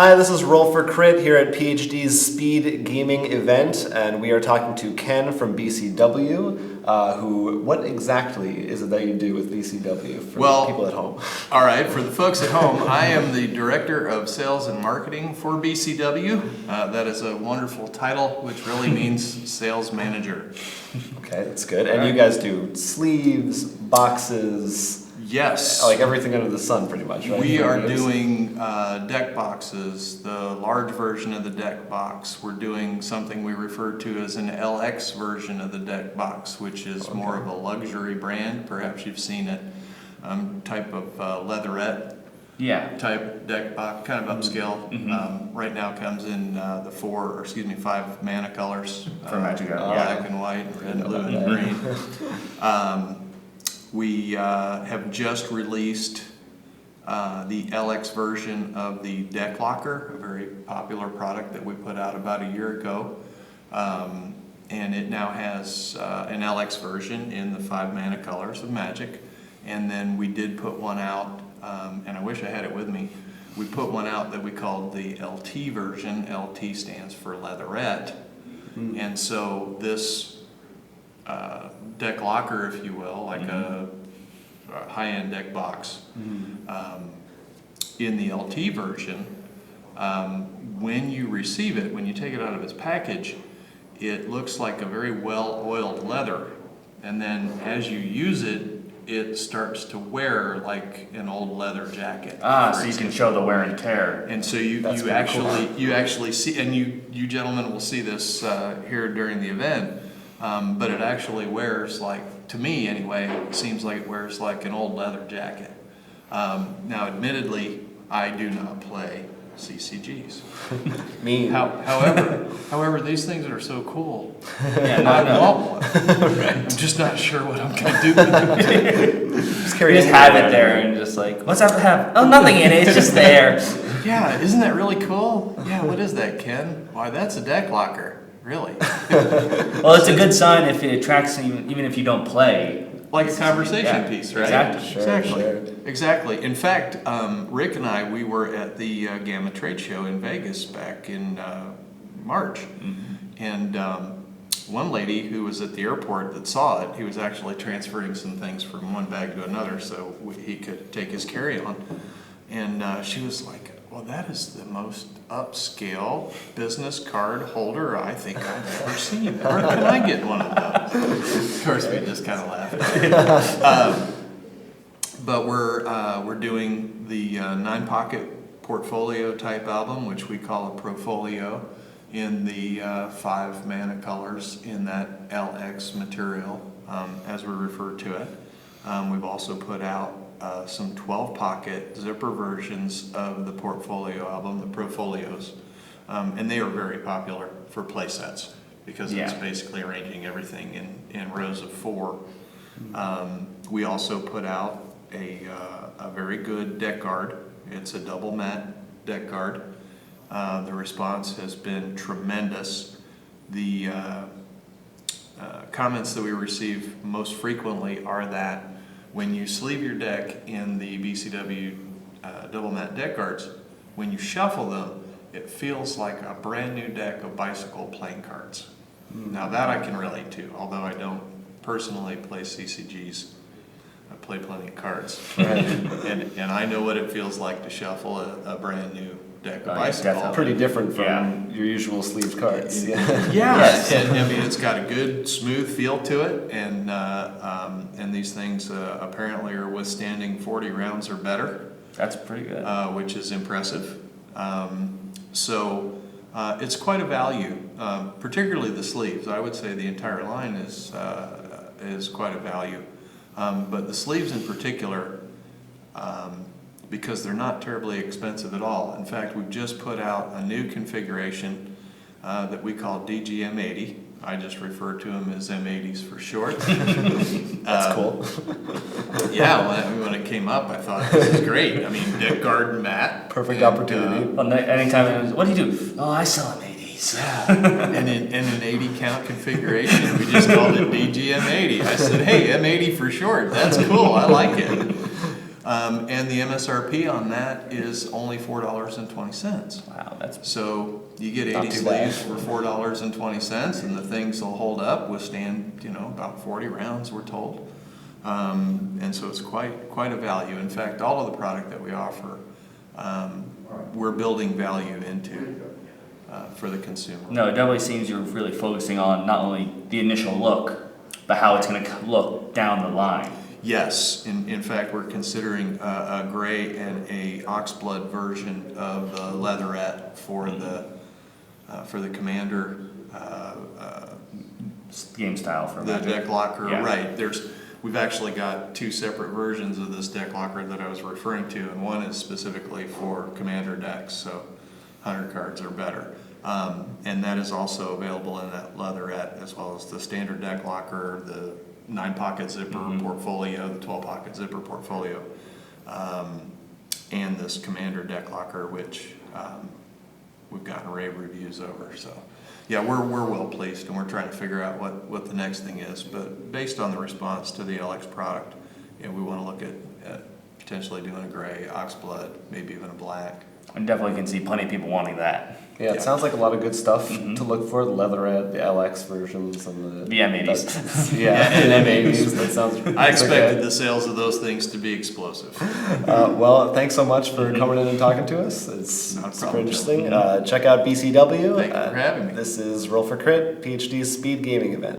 Hi, this is Roll for Crit here at PhD's Speed Gaming event, and we are talking to Ken from BCW, what exactly is it that you do with BCW for the people at home? All right, for the folks at home, I am the Director of Sales and Marketing for BCW. That is a wonderful title, which really means Sales Manager. Okay, that's good. And you guys do sleeves, boxes... Yes. Like everything under the sun, pretty much, right? We are doing deck boxes, the large version of the deck box. We're doing something we refer to as an LX version of the deck box, which is more of a luxury brand. Perhaps you've seen it. Type of leatherette type deck box, kind of upscale. Mm-hmm. Right now comes in the 5 mana colors. For Magic, black and white, red, blue, and green. We have just released the LX version of the Deck Locker, a very popular product that we put out about a year ago. And it now has an LX version in the 5 mana colors of Magic. And then we did put one out, and I wish I had it with me. We put one out that we called the LT version. LT stands for leatherette. And so this deck locker, if you will, like a high-end deck box. In the LT version, when you receive it, when you take it out of its package, it looks like a very well-oiled leather, and then as you use it, it starts to wear like an old leather jacket. So you can show the wear and tear. And so you actually see, and you gentlemen will see this here during the event. But it actually wears like, to me anyway, it seems like it wears like an old leather jacket. Now, admittedly, I do not play CCGs. However, these things are so cool. I want one. Right. I'm just not sure what I'm going to do with it. Just have it there and just like, what's up to have? Oh, nothing in it. It's just there. Yeah, isn't that really cool? Yeah, what is that, Ken? Why, that's a deck locker. Really? Well, it's a good sign if it attracts even if you don't play. Like a conversation piece, right? Exactly. Exactly. In fact, Rick and I, we were at the Gamma Trade Show in Vegas back in March. And one lady who was at the airport that saw it, he was actually transferring some things from one bag to another so he could take his carry-on. And she was like, well, that is the most upscale business card holder I think I've ever seen. Where can I get one of those? Of course, we just kind of laughed. But we're doing the 9-pocket portfolio type album, which we call a Profolio, in the 5 mana colors in that LX material, as we refer to it. We've also put out some 12-pocket zipper versions of the portfolio album, the Profolios, and they are very popular for play sets because it's basically arranging everything in rows of 4. We also put out a very good deck guard. It's a double matte deck guard. The response has been tremendous. The comments that we receive most frequently are that when you sleeve your deck in the BCW double matte deck cards, when you shuffle them, it feels like a brand new deck of bicycle playing cards. Now that I can relate to, although I don't personally play CCGs. I play plenty of cards. and I know what it feels like to shuffle a brand new deck of bicycle. Pretty different from your usual sleeved cards. Yes. And I mean, it's got a good, smooth feel to it, and these things apparently are withstanding 40 rounds or better. That's pretty good. Which is impressive. So it's quite a value, particularly the sleeves. I would say the entire line is quite a value. But the sleeves in particular, because they're not terribly expensive at all. In fact, we've just put out a new configuration that we call DGM80. I just refer to them as M80s for short. That's cool. Yeah, when it came up, I thought, this is great. I mean, deck guard matte. Perfect opportunity. Well, anytime it was, what do you do? Oh, I sell M80s. Yeah, and in an 80 count configuration, we just called it DGM80. I said, hey, M80 for short. That's cool. I like it. And the MSRP on that is only $4.20. Wow, that's So you get Not 80 too bad. sleeves for $4.20, and the things will hold up, withstand, about 40 rounds, we're told. And so it's quite a value. In fact, all of the product that we offer, we're building value into for the consumer. No, it definitely seems you're really focusing on not only the initial look, but how it's going to look down the line. Yes, in fact, we're considering a gray and a oxblood version of the leatherette for the Commander. Game style for The Magic. deck locker, Yeah. right. We've actually got two separate versions of this deck locker that I was referring to, and one is specifically for Commander decks, so 100 cards or better. And that is also available in that leatherette, as well as the standard deck locker, the 9-pocket zipper portfolio, the 12-pocket zipper portfolio, and this Commander deck locker, which we've gotten rave reviews over. So, yeah, we're well pleased, and we're trying to figure out what the next thing is. But based on the response to the LX product, we want to look at potentially doing a gray, oxblood, maybe even a black. I definitely can see plenty of people wanting that. Yeah, it sounds like a lot of good stuff to look for. The leatherette, the LX versions, and the M80s. and M80s. That sounds. I expected the sales of those things to be explosive. Well, thanks so much for coming in and talking to us. It's Not a super problem. interesting. Check out BCW. Thank you for having me. This is Roll for Crit, PhD's speed gaming event.